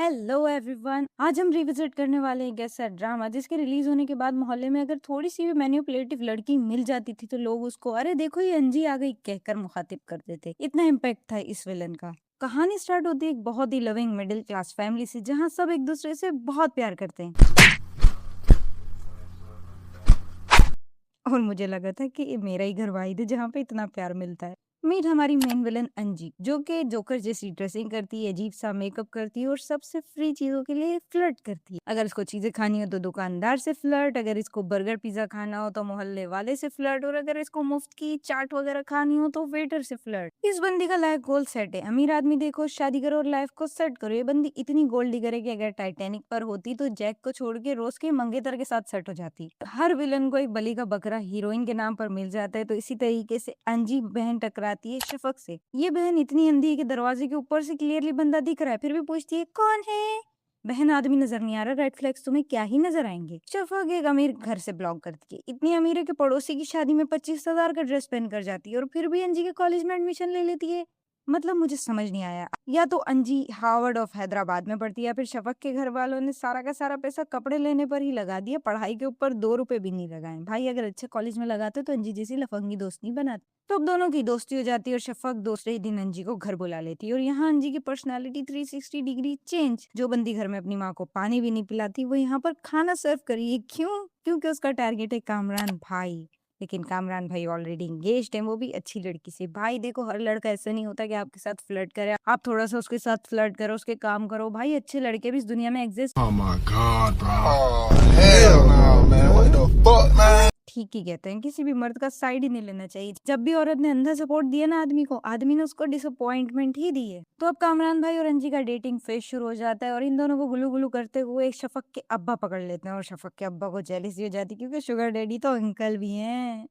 Hello everyone, आज हम revisit करने वाले हैं कैसा ड्रामा जिसके रिलीज होने के बाद मोहल्ले में अगर थोड़ी सी भी मैनिपुलेटिव लड़की मिल जाती थी तो लोग उसको अरे देखो ये अंजी आ गई कहकर मुखातिब करते थे। इतना इम्पैक्ट था इस विलन का। कहानी स्टार्ट होती है एक बहुत ही लविंग मिडिल क्लास फैमिली से जहाँ सब एक दूसरे से बहुत प्यार करते हैं। और मुझे लगा था कि ये मेरा ही घर वाहिद है जहाँ पे इतना प्यार मिलता है। मीट हमारी मेन विलन अंजी, जो कि जोकर जैसी ड्रेसिंग करती है, अजीब सा मेकअप करती है और सबसे फ्री चीजों के लिए फ्लर्ट करती है। अगर इसको चीजें खानी हो तो दुकानदार से फ्लर्ट, अगर इसको बर्गर पिज्जा खाना हो तो मोहल्ले वाले से फ्लर्ट, और अगर इसको मुफ्त की चाट वगैरह खानी हो तो वेटर से फ्लर्ट। इस बंदी का लाइफ गोल सेट है, अमीर आदमी देखो, शादी करो और लाइफ को सेट करो। ये बंदी इतनी गोल्ड डिगर है कि अगर टाइटैनिक पर होती तो जैक को छोड़ के रोज के मंगेतर के साथ सेट हो जाती। हर विलन को एक बलि का बकरा हीरोइन के नाम पर मिल जाता है, तो इसी तरीके से अंजी बहन टकराती है शफक से। ये बहन इतनी अंधी है कि दरवाजे के ऊपर से क्लियरली बंदा दिख रहा है फिर भी पूछती है कौन है। बहन आदमी नजर नहीं आ रहा, रेड फ्लैग्स तुम्हें क्या ही नजर आएंगे। शफक एक अमीर घर से ब्लॉक करती है, इतनी अमीर है कि पड़ोसी की शादी में 25,000 का ड्रेस पहन कर जाती है और फिर भी अंजी के कॉलेज में एडमिशन ले लेती है। मतलब मुझे समझ नहीं आया, या तो अंजी हार्वर्ड ऑफ हैदराबाद में पढ़ती है या फिर शफक के घर वालों ने सारा का सारा पैसा कपड़े लेने पर ही लगा दिया, पढ़ाई के ऊपर 2 रुपए भी नहीं लगाए। भाई अगर अच्छे कॉलेज में लगाते तो अंजी जैसी लफंगी दोस्त नहीं बनाते। तो अब दोनों की दोस्ती हो जाती है और शफक दूसरे ही दिन अंजी को घर बुला लेती है। और यहाँ अंजी की पर्सनालिटी 360 डिग्री चेंज। जो बंदी घर में अपनी माँ को पानी भी नहीं पिलाती वो यहाँ पर खाना सर्व करी। क्यों? क्योंकि उसका टारगेट है कामरान भाई। लेकिन कामरान भाई ऑलरेडी एंगेज्ड है, वो भी अच्छी लड़की से। भाई देखो, हर लड़का ऐसा नहीं होता कि आपके साथ फ्लर्ट करे, आप थोड़ा सा उसके साथ फ्लर्ट करो, उसके काम करो। भाई अच्छे लड़के भी इस दुनिया में exist. Oh my God, bro. Oh, hell no, man. What the fuck, man? ठीक ही कहते हैं, किसी भी मर्द का साइड ही नहीं लेना चाहिए। जब भी औरत ने अंधा सपोर्ट दिया ना आदमी को, आदमी ने उसको डिसअपॉइंटमेंट ही दी है। तो अब कामरान भाई और अंजी का डेटिंग फेज शुरू हो जाता है और इन दोनों को गुलू गुलू करते हुए एक शफक के अब्बा पकड़ लेते हैं और शफक के अब्बा को जेलसी हो जाती है क्योंकि शुगर डैडी तो अंकल भी हैं।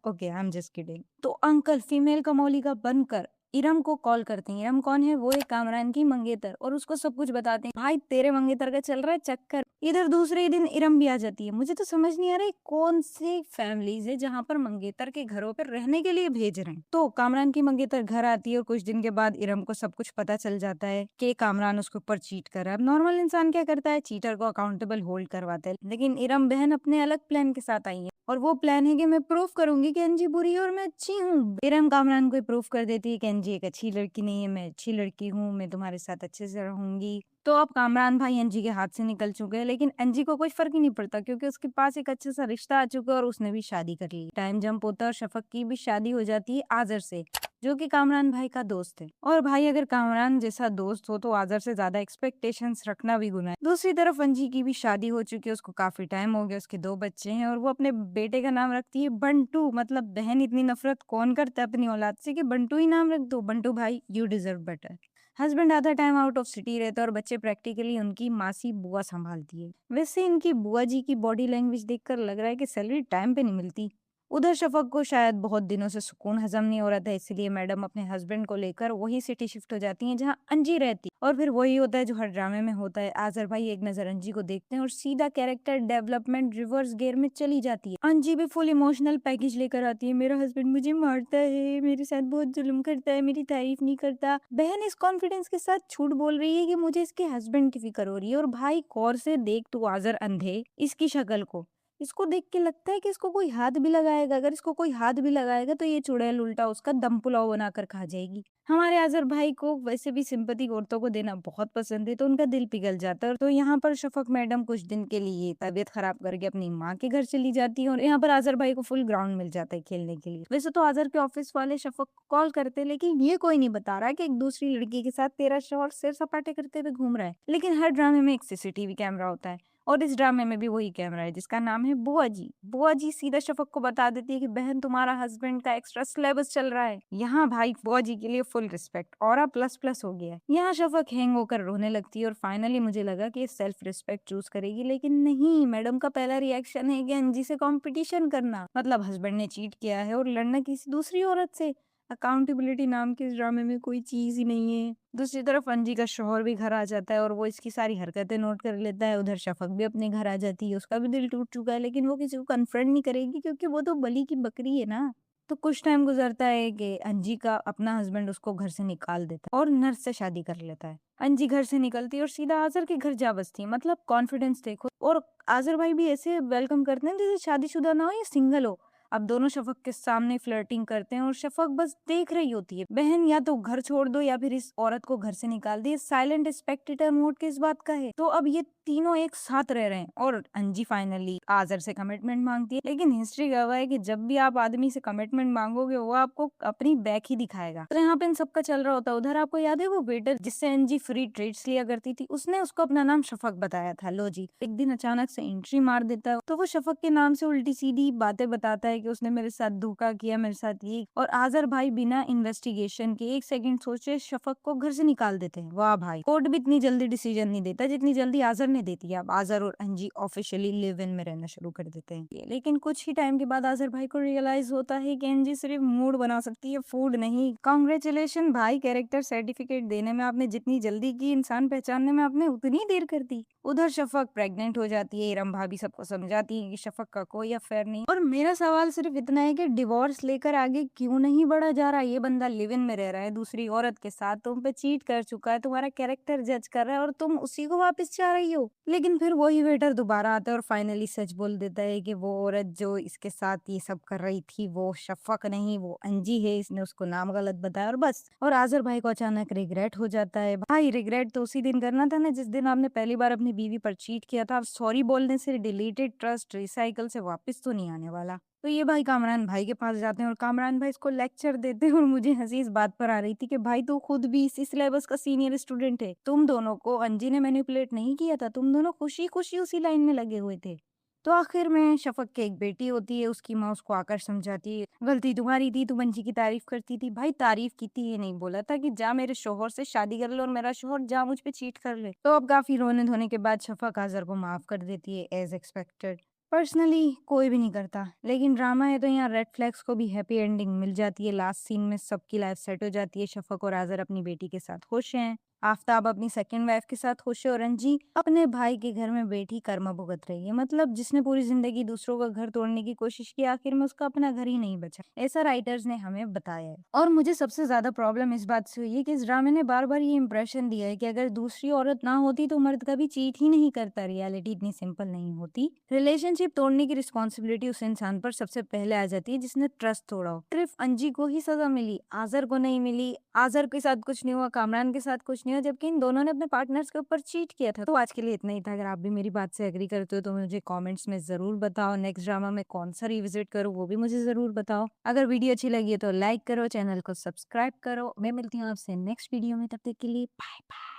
Okay, I am just kidding. तो अंकल फीमेल कमौली का बनकर इरम को कॉल करते हैं। इरम कौन है? वो एक कामरान की मंगेतर, और उसको सब कुछ बताते हैं। भाई तेरे मंगेतर का चल रहा है चक्कर। इधर दूसरे ही दिन इरम भी आ जाती है। मुझे तो समझ नहीं आ रहा है कौन सी फैमिलीज है जहाँ पर मंगेतर के घरों पर रहने के लिए भेज रहे हैं। तो कामरान की मंगेतर घर आती है और कुछ दिन के बाद इरम को सब कुछ पता चल जाता है कि कामरान उसके ऊपर चीट कर रहा है। अब नॉर्मल इंसान क्या करता है? चीटर को अकाउंटेबल होल्ड करवाता है, लेकिन इरम बहन अपने अलग प्लान के साथ आई है और वो प्लान है कि मैं प्रूफ करूंगी कि अंजी बुरी है और मैं अच्छी हूँ। इरम कामरान को प्रूफ कर देती है कि अंजी एक अच्छी लड़की नहीं है, मैं अच्छी लड़की हूँ, मैं तुम्हारे साथ अच्छे से रहूंगी। तो अब कामरान भाई अंजी के हाथ से निकल चुके हैं, लेकिन अंजी को कोई फर्क ही नहीं पड़ता क्योंकि उसके पास एक अच्छा सा रिश्ता आ चुका है और उसने भी शादी कर ली। टाइम जंप होता है और शफक की भी शादी हो जाती है आजर से, जो कि कामरान भाई का दोस्त है। और भाई अगर कामरान जैसा दोस्त हो तो आजर से ज्यादा एक्सपेक्टेशंस रखना भी गुनाह है। दूसरी तरफ अंजी की भी शादी हो चुकी है, उसको काफी टाइम हो गया, उसके 2 बच्चे हैं और वो अपने बेटे का नाम रखती है बंटू। मतलब बहन इतनी नफरत कौन करता है अपनी औलाद से कि बंटू ही नाम रख दो। बंटू भाई, यू डिजर्व बेटर। हस्बैंड आधा टाइम आउट ऑफ सिटी रहता है और बच्चे प्रैक्टिकली उनकी मासी बुआ संभालती है। वैसे इनकी बुआ जी की बॉडी लैंग्वेज देखकर लग रहा है कि सैलरी टाइम पे नहीं मिलती। उधर शफक को शायद बहुत दिनों से सुकून हजम नहीं हो रहा था, इसलिए मैडम अपने हस्बैंड को लेकर वही सिटी शिफ्ट हो जाती हैं जहां अंजी रहती। और फिर वही होता है जो हर ड्रामे में होता है। आजर भाई एक नजर अंजी को देखते हैं और सीधा कैरेक्टर डेवलपमेंट रिवर्स गियर में चली जाती है। अंजी भी फुल इमोशनल पैकेज लेकर आती है, मेरा हस्बैंड मुझे मारता है, मेरे साथ बहुत जुल्म करता है, मेरी तारीफ नहीं करता। बहन इस कॉन्फिडेंस के साथ झूठ बोल रही है कि मुझे इसके हस्बैंड की फिक्र हो रही है। और भाई गौर से देख तू आजर अंधे, इसकी शक्ल को, इसको देख के लगता है कि इसको कोई हाथ भी लगाएगा। अगर इसको कोई हाथ भी लगाएगा तो ये चुड़ैल उल्टा उसका दम पुलाव बनाकर खा जाएगी। हमारे आजर भाई को वैसे भी सिंपैथी औरतों को देना बहुत पसंद है, तो उनका दिल पिघल जाता है। तो यहाँ पर शफक मैडम कुछ दिन के लिए तबीयत खराब करके अपनी माँ के घर चली जाती है और यहाँ पर आजर भाई को फुल ग्राउंड मिल जाता है खेलने के लिए। वैसे तो आजर के ऑफिस वाले शफक को कॉल करते हैं, लेकिन ये कोई नहीं बता रहा है कि एक दूसरी लड़की के साथ तेरा शौहर सिर सपाटे करते हुए घूम रहा है। लेकिन हर ड्रामे में एक सीसीटीवी कैमरा होता है और इस ड्रामे में भी वही कैमरा है जिसका नाम है बुआ जी। बुआ जी सीधा शफक को बता देती है कि बहन तुम्हारा हस्बैंड का एक्स्ट्रा सिलेबस चल रहा है। यहाँ भाई बुआ जी के लिए फुल रिस्पेक्ट, और प्लस प्लस हो गया है। यहाँ शफक हैंग होकर रोने लगती है और फाइनली मुझे लगा कि ये सेल्फ रिस्पेक्ट चूज करेगी, लेकिन नहीं। मैडम का पहला रिएक्शन है कि अंजी से कंपटीशन करना, मतलब हस्बैंड ने चीट किया है और लड़ना किसी दूसरी औरत से। अकाउंटेबिलिटी नाम के इस ड्रामे में कोई चीज ही नहीं है। दूसरी तरफ अंजी का शौहर भी घर आ जाता है और वो इसकी सारी हरकतें नोट कर लेता है। उधर शफक भी अपने घर आ जाती है, उसका भी दिल टूट चुका है, लेकिन वो किसी को कन्फ्रंट नहीं करेगी क्योंकि वो तो बलि की बकरी है ना। तो कुछ टाइम गुजरता है कि अंजी का अपना हस्बैंड उसको घर से निकाल देता है और नर्स से शादी कर लेता है। अंजी घर से निकलती है और सीधा आजर के घर जा बसती है। मतलब कॉन्फिडेंस देखो। और आजर भाई भी ऐसे वेलकम करते हैं जैसे शादीशुदा ना हो या सिंगल हो। अब दोनों शफक के सामने फ्लर्टिंग करते हैं और शफक बस देख रही होती है। बहन या तो घर छोड़ दो या फिर इस औरत को घर से निकाल दे। साइलेंट स्पेक्टेटर मोड किस बात का है। तो अब ये तीनों एक साथ रह रहे हैं और अंजी फाइनली आजर से कमिटमेंट मांगती है। लेकिन हिस्ट्री गवाह है कि जब भी आप आदमी से कमिटमेंट मांगोगे वो आपको अपनी बैक ही दिखाएगा। तो यहाँ पे इन सबका चल रहा होता है। उधर आपको याद है वो वेटर जिससे अंजी फ्री ट्रीट्स लिया करती थी, उसने उसको अपना नाम शफक बताया था। लो जी, एक दिन अचानक से एंट्री मार देता है तो वो शफक के नाम से उल्टी सीधी बातें बताता है कि उसने मेरे साथ धोखा किया, मेरे साथ ये। और आजर भाई बिना इन्वेस्टिगेशन के 1 सेकंड सोचे शफक को घर से निकाल देते हैं। वाह भाई, कोर्ट भी इतनी जल्दी डिसीजन नहीं देता जितनी जल्दी आजर ने देती है। अब आजर और अंजी ऑफिशियली लिव इन में रहना शुरू कर देते हैं। लेकिन कुछ ही टाइम के बाद आजर भाई को रियलाइज होता है कि अंजी सिर्फ मूड बना सकती है, फूड नहीं। कांग्रेचुलेशन भाई, कैरेक्टर सर्टिफिकेट देने में आपने जितनी जल्दी की, इंसान पहचानने में आपने उतनी देर कर दी। उधर शफक प्रेग्नेंट हो जाती है। इरम भाभी सबको समझाती है कि शफक का कोई अफेयर नहीं। और मेरा सवाल सिर्फ इतना है कि डिवोर्स लेकर आगे क्यों नहीं बढ़ा जा रहा। ये बंदा लिव इन में रह रहा है दूसरी औरत के साथ, तुम पे चीट कर चुका है, तुम्हारा कैरेक्टर जज कर रहा है और तुम उसी को वापस चाह रही हो। लेकिन फिर वही वेटर दोबारा आता है और फाइनली सच बोल देता है कि वो औरत जो इसके साथ ये सब कर रही थी वो शफक नहीं, वो अंजी है, इसने उसको नाम गलत बताया। और बस, और आजर भाई को अचानक रिग्रेट हो जाता है। भाई रिग्रेट तो उसी दिन करना था ना जिस दिन आपने पहली बार अपनी बीवी पर चीट किया था। अब सॉरी बोलने से डिलीटेड ट्रस्ट रिसाइकल से वापस तो नहीं आने वाला। तो ये भाई कामरान भाई के पास जाते हैं और कामरान भाई इसको लेक्चर देते हैं। और मुझे हंसी इस बात पर आ रही थी कि भाई तू खुद भी इसी सिलेबस का सीनियर स्टूडेंट है। तुम दोनों को अंजी ने मैनिपुलेट नहीं किया था, तुम दोनों खुशी खुशी उसी लाइन में लगे हुए थे। तो आखिर में शफक की एक बेटी होती है, उसकी माँ उसको आकर समझाती है, गलती तुम्हारी थी, तुम अंजी की तारीफ करती थी। भाई तारीफ की थी, ये नहीं बोला था कि जा मेरे शोहर से शादी कर ले और मेरा शोहर जा मुझ पे चीट कर ले। तो अब काफी रोने धोने के बाद शफक आजर को माफ कर देती है एज एक्सपेक्टेड। पर्सनली कोई भी नहीं करता, लेकिन ड्रामा है तो यहाँ रेड फ्लैग्स को भी हैप्पी एंडिंग मिल जाती है। लास्ट सीन में सबकी लाइफ सेट हो जाती है। शफक और आजर अपनी बेटी के साथ खुश हैं, आफ्ताब अपनी सेकंड वाइफ के साथ खुश है और अंजी अपने भाई के घर में बैठी कर्मा भुगत रही है। मतलब जिसने पूरी जिंदगी दूसरों का घर तोड़ने की कोशिश की, आखिर में उसका अपना घर ही नहीं बचा। ऐसा राइटर्स ने हमें बताया है। और मुझे सबसे ज्यादा प्रॉब्लम इस बात से हुई है कि इस ड्रामे ने बार बार ये इंप्रेशन दिया है कि अगर दूसरी औरत ना होती तो मर्द कभी चीट ही नहीं करता। रियलिटी इतनी सिंपल नहीं होती। रिलेशनशिप तोड़ने की रिस्पॉन्सिबिलिटी उस इंसान पर सबसे पहले आ जाती है जिसने ट्रस्ट तोड़ा हो। सिर्फ अंजी को ही सजा मिली, आजर को नहीं मिली। आजर के साथ कुछ नहीं हुआ, कामरान के साथ कुछ नहीं हुआ, जबकि इन दोनों ने अपने पार्टनर्स के ऊपर चीट किया था। तो आज के लिए इतना ही था। अगर आप भी मेरी बात से एग्री करते हो तो मुझे कमेंट्स में जरूर बताओ। नेक्स्ट ड्रामा में कौन सा रिविजिट करूँ वो भी मुझे जरूर बताओ। अगर वीडियो अच्छी लगी है तो लाइक करो, चैनल को सब्सक्राइब करो। मैं मिलती हूँ आपसे नेक्स्ट वीडियो में, तब तक के लिए बाय बाय।